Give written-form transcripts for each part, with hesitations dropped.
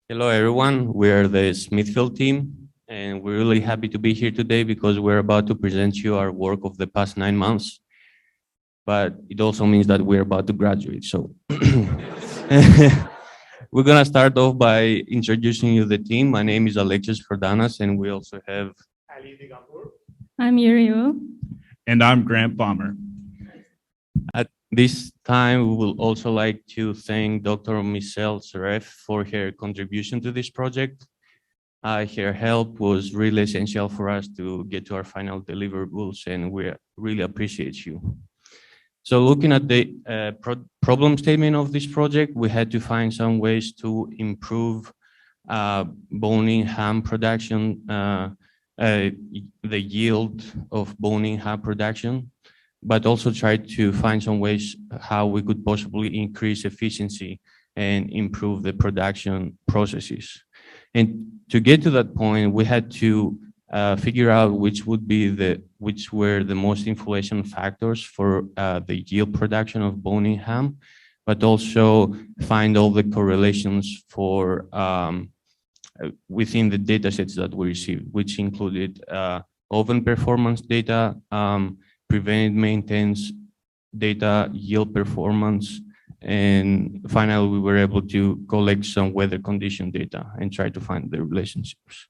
Hello, everyone. We are the Smithfield team, and we're really happy to be here today because we're about to present you our work of the past 9 months. But it also means that we're about to graduate. So we're going to start off by introducing you the team. My name is Alexis Jordanas, and we also have I'm Yuriu. And I'm Grant Bomber. At this time, we will also like to thank Dr. Michelle Seref for her contribution to this project. Her help was really essential for us to get to our final deliverables, and we really appreciate you. So looking at the problem statement of this project, we had to find some ways to improve bone-in ham production, the yield of bone-in ham production, but also try to find some ways how we could possibly increase efficiency and improve the production processes. And to get to that point, we had to figure out which were the most influential factors for the yield production of bone-in ham, but also find all the correlations for within the data sets that we received, which included oven performance data, preventive maintenance data, yield performance, and finally, we were able to collect some weather condition data and try to find the relationships.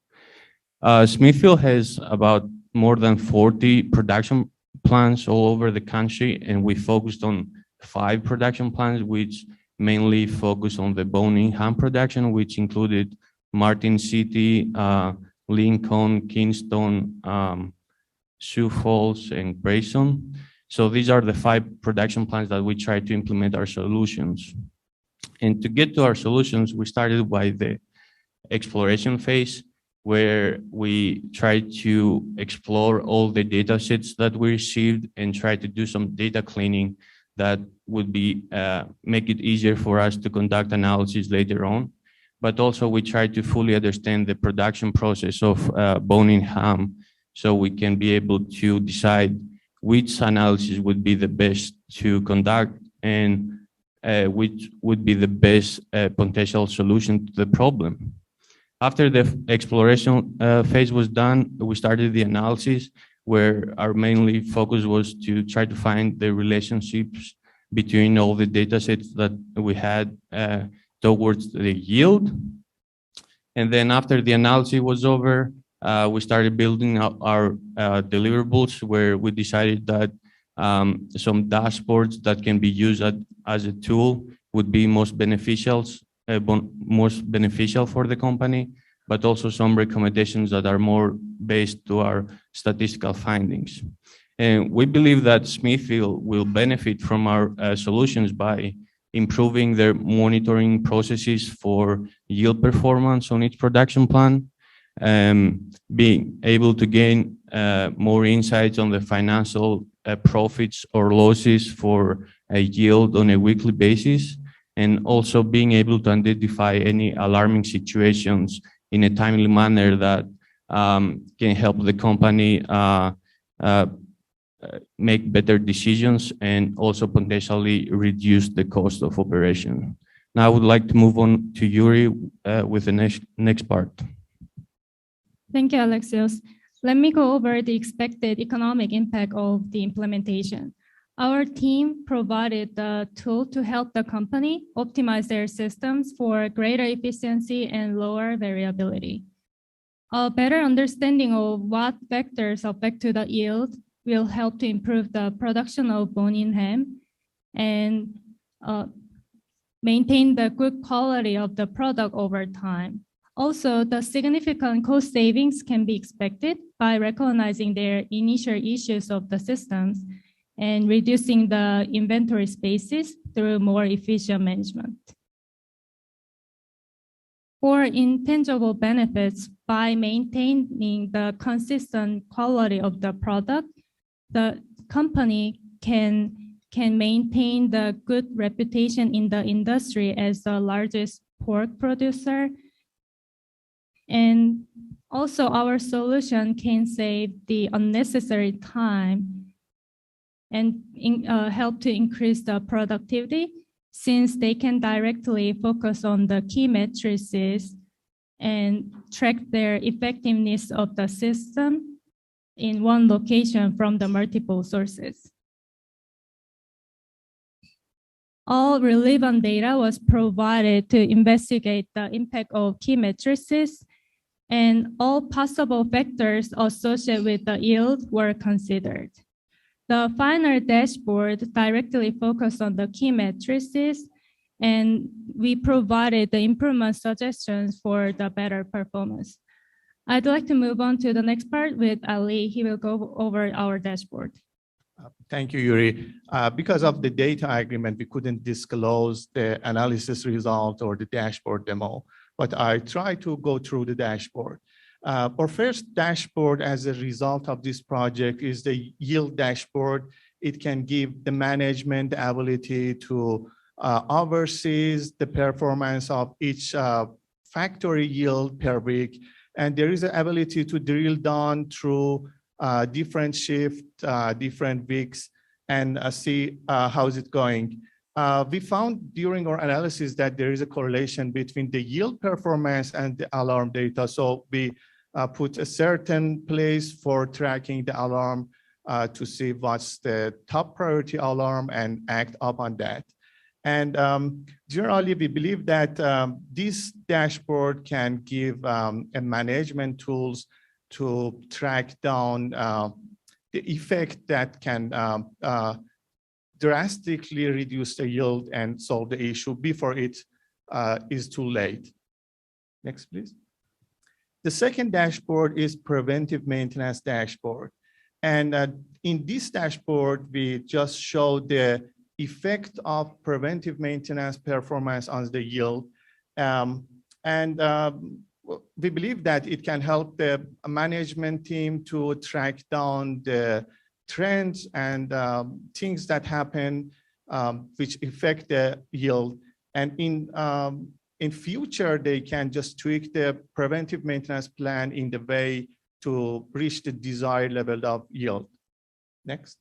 Smithfield has about more than 40 production plants all over the country, and we focused on 5 production plants, which mainly focus on the bone-in ham production, which included Martin City, Lincoln, Kingston, Sioux Falls, and Grayson. So these are the 5 production plans that we try to implement our solutions. And to get to our solutions, we started by the exploration phase, where we tried to explore all the data sets that we received and try to do some data cleaning that would be make it easier for us to conduct analysis later on. But also we tried to fully understand the production process of bone-in ham, so we can be able to decide which analysis would be the best to conduct and which would be the best potential solution to the problem. After the exploration phase was done, we started the analysis, where our mainly focus was to try to find the relationships between all the data sets that we had towards the yield. And then after the analysis was over, we started building up our deliverables, where we decided that some dashboards that can be used as a tool would be most beneficial for the company, but also some recommendations that are more based to our statistical findings. And we believe that Smithfield will benefit from our solutions by improving their monitoring processes for yield performance on each production plan, being able to gain more insights on the financial profits or losses for a yield on a weekly basis, and also being able to identify any alarming situations in a timely manner that can help the company make better decisions and also potentially reduce the cost of operation. Now I would like to move on to Yuri with the next part. Thank you, Alexios. Let me go over the expected economic impact of the implementation. Our team provided the tool to help the company optimize their systems for greater efficiency and lower variability. A better understanding of what factors affect to the yield will help to improve the production of bone-in ham and maintain the good quality of the product over time. Also, the significant cost savings can be expected by recognizing their initial issues of the systems and reducing the inventory spaces through more efficient management. For intangible benefits, by maintaining the consistent quality of the product, the company can maintain the good reputation in the industry as the largest pork producer. And also our solution can save the unnecessary time and help to increase the productivity, since they can directly focus on the key matrices and track their effectiveness of the system in one location from the multiple sources. All relevant data was provided to investigate the impact of key matrices, and all possible factors associated with the yield were considered. The final dashboard directly focused on the key matrices, and we provided the improvement suggestions for the better performance. I'd like to move on to the next part with Ali. He will go over our dashboard. Thank you, Yuri. Because of the data agreement, we couldn't disclose the analysis result or the dashboard demo, but I try to go through the dashboard. Our first dashboard as a result of this project is the yield dashboard. It can give the management the ability to oversee the performance of each factory yield per week. And there is an ability to drill down through different shift, different weeks, and see how's it going. We found during our analysis that there is a correlation between the yield performance and the alarm data. So we put a certain place for tracking the alarm to see what's the top priority alarm and act upon that. And generally, we believe that this dashboard can give a management tools to track down the effect that can drastically reduce the yield and solve the issue before it is too late. Next, please. The second dashboard is preventive maintenance dashboard. And in this dashboard, we just show the effect of preventive maintenance performance on the yield. We believe that it can help the management team to track down the trends and things that happen which affect the yield. And in future, they can just tweak the preventive maintenance plan in the way to reach the desired level of yield. Next.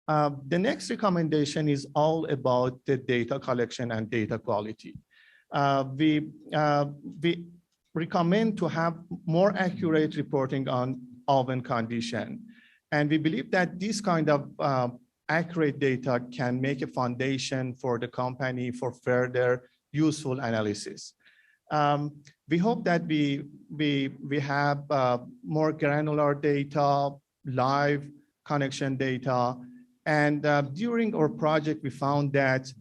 The next recommendation is all about the data collection and data quality. We recommend to have more accurate reporting on oven condition. And we believe that this kind of accurate data can make a foundation for the company for further useful analysis. We hope that we have more granular data, live connection data. And during our project, we found that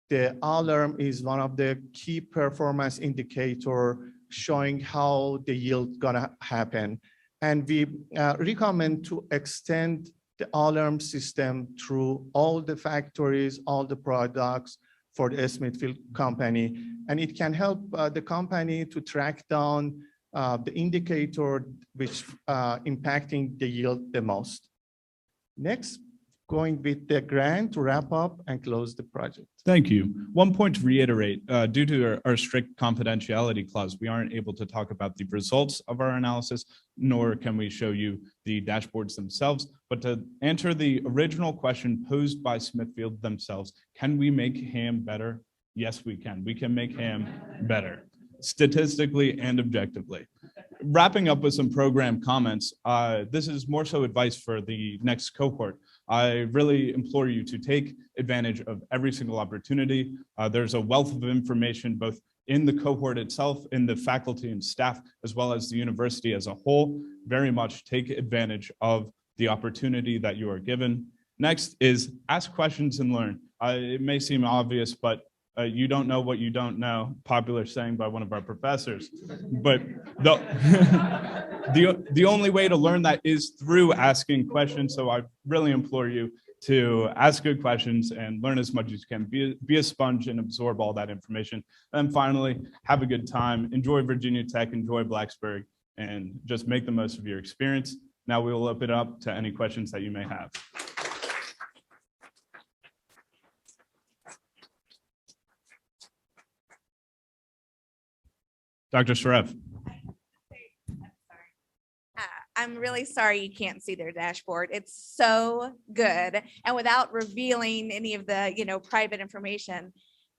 the alarm is one of the key performance indicator showing how the yield gonna happen. And we recommend to extend the alarm system through all the factories, all the products for the Smithfield company. And it can help the company to track down the indicator which impacting the yield the most. Next, going with the grant to wrap up and close the project. Thank you. One point to reiterate, due to our strict confidentiality clause, we aren't able to talk about the results of our analysis, nor can we show you the dashboards themselves. But to answer the original question posed by Smithfield themselves, can we make ham better? Yes, we can. We can make ham better, statistically and objectively. Wrapping up with some program comments, this is more so advice for the next cohort. I really implore you to take advantage of every single opportunity. There's a wealth of information, both in the cohort itself, in the faculty and staff, as well as the university as a whole. Very much take advantage of the opportunity that you are given. Next is ask questions and learn. It may seem obvious, but you don't know what you don't know, popular saying by one of our professors. But the only way to learn that is through asking questions. So I really implore you to ask good questions and learn as much as you can. Be a sponge and absorb all that information. And finally, have a good time. Enjoy Virginia Tech, enjoy Blacksburg, and just make the most of your experience. Now we will open it up to any questions that you may have. Dr. Sharef. I'm really sorry you can't see their dashboard. It's so good. And without revealing any of the, private information,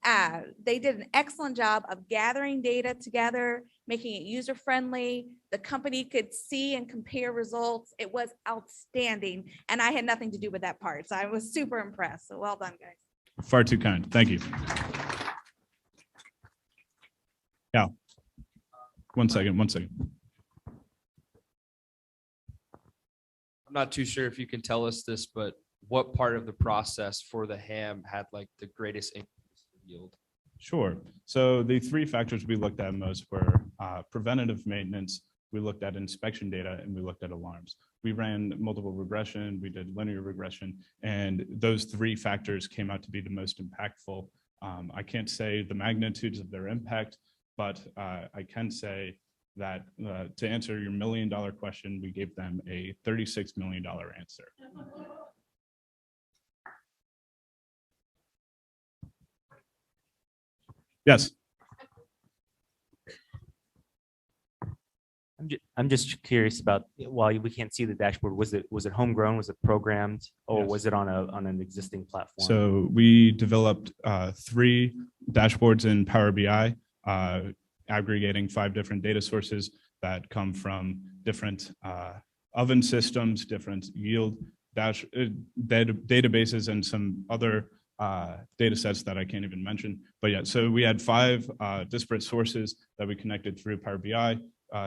They did an excellent job of gathering data together, making it user-friendly. The company could see and compare results. It was outstanding, and I had nothing to do with that part, so I was super impressed. So well done, guys. Far too kind. Thank you. Yeah. One second. I'm not too sure if you can tell us this, but what part of the process for the ham had like the greatest increase in yield? Sure. So the three factors we looked at most were preventative maintenance, we looked at inspection data, and we looked at alarms. We ran multiple regression, we did linear regression, and those three factors came out to be the most impactful. I can't say the magnitudes of their impact, but I can say that to answer your $1 million question, we gave them a $36 million answer. Yes. I'm just curious about, while we can't see the dashboard, was it homegrown? Was it programmed, or Yes. was it on an existing platform? So we developed 3 dashboards in Power BI, aggregating 5 different data sources that come from different oven systems, different yield databases, and some other data sets that I can't even mention. But yeah, so we had 5 disparate sources that we connected through Power BI,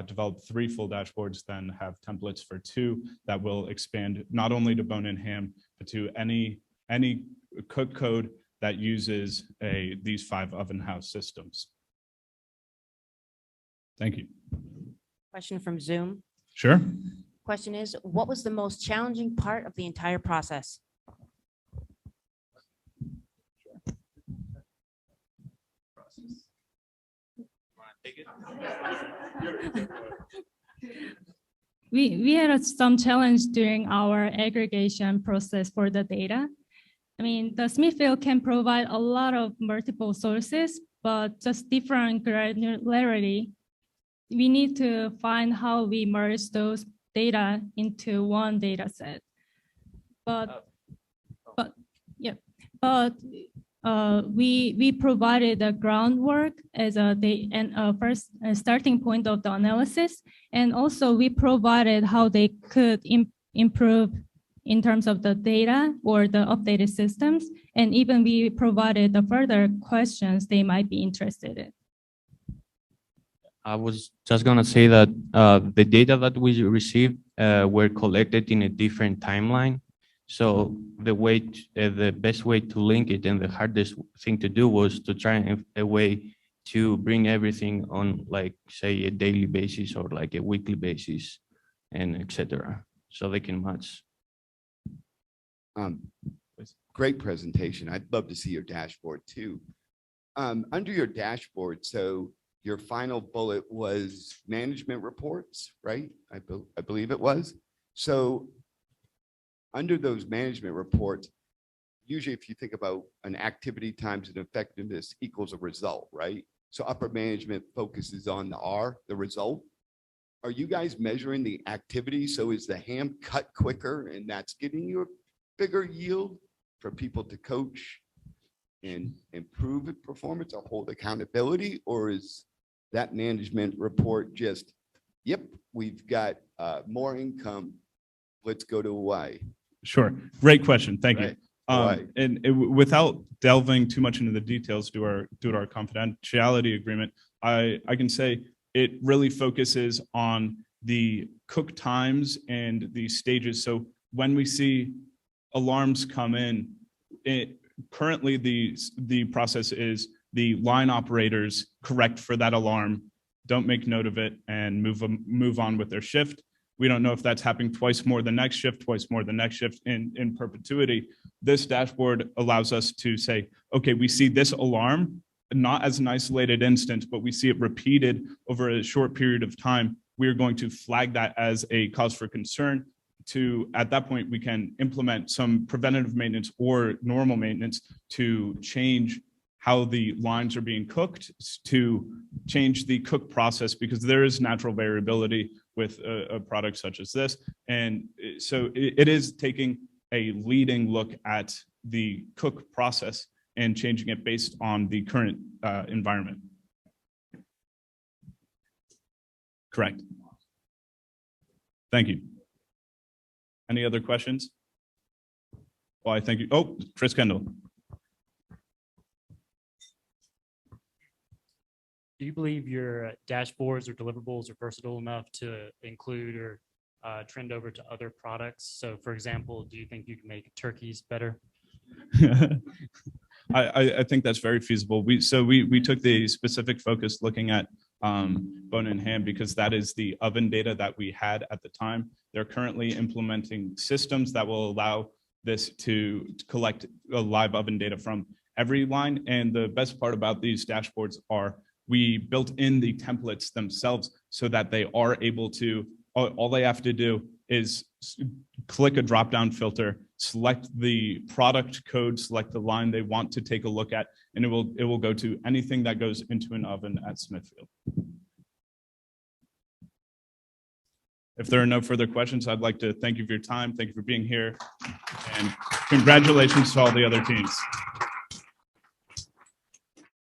developed 3 full dashboards, then have templates for 2 that will expand not only to bone-in ham, but to any cook code that uses these 5 oven house systems. Thank you. Question from Zoom. Sure. Question is, what was the most challenging part of the entire process? We had some challenge during our aggregation process for the data. I mean, the Smithfield can provide a lot of multiple sources, but just different granularity. We need to find how we merge those data into one data set. But we provided the groundwork as a first starting point of the analysis, and also we provided how they could improve in terms of the data or the updated systems, and even we provided the further questions they might be interested in. I was just gonna say that the data that we received were collected in a different timeline. So the best way to link it and the hardest thing to do was to try a way to bring everything on, like, say, a daily basis or like a weekly basis, and etc. So they can match. Great presentation. I'd love to see your dashboard too. Under your dashboard, so your final bullet was management reports, right? I believe it was. So under those management reports, usually if you think about an activity times an effectiveness equals a result, right? So upper management focuses on the R, the result. Are you guys measuring the activity? So is the ham cut quicker and that's getting you a bigger yield for people to coach and improve performance or hold accountability? Or is that management report just, yep, we've got more income, let's go to Hawaii? Sure. Great question. Thank you. Right. Without delving too much into the details due to our confidentiality agreement, I can say it really focuses on the cook times and the stages. So when we see alarms come in, currently the process is the line operators correct for that alarm, don't make note of it, and move on with their shift. We don't know if that's happening twice more the next shift, twice more the next shift in perpetuity. This dashboard allows us to say, okay, we see this alarm, not as an isolated instance, but we see it repeated over a short period of time. We are going to flag that as a cause for concern. At that point, we can implement some preventative maintenance or normal maintenance to change how the lines are being cooked, to change the cook process, because there is natural variability with a product such as this. And so it is taking a leading look at the cook process and changing it based on the current environment. Correct. Thank you. Any other questions? Well, I thank you. Oh, Chris Kendall. Do you believe your dashboards or deliverables are versatile enough to include or trend over to other products? So for example, do you think you can make turkeys better? I think that's very feasible. We took the specific focus looking at bone and ham because that is the oven data that we had at the time. They're currently implementing systems that will allow this to collect a live oven data from every line. And the best part about these dashboards are we built in the templates themselves so that they are able to, all they have to do is click a drop-down filter, select the product code, select the line they want to take a look at, and it will go to anything that goes into an oven at Smithfield. If there are no further questions, I'd like to thank you for your time. Thank you for being here. And congratulations to all the other teams.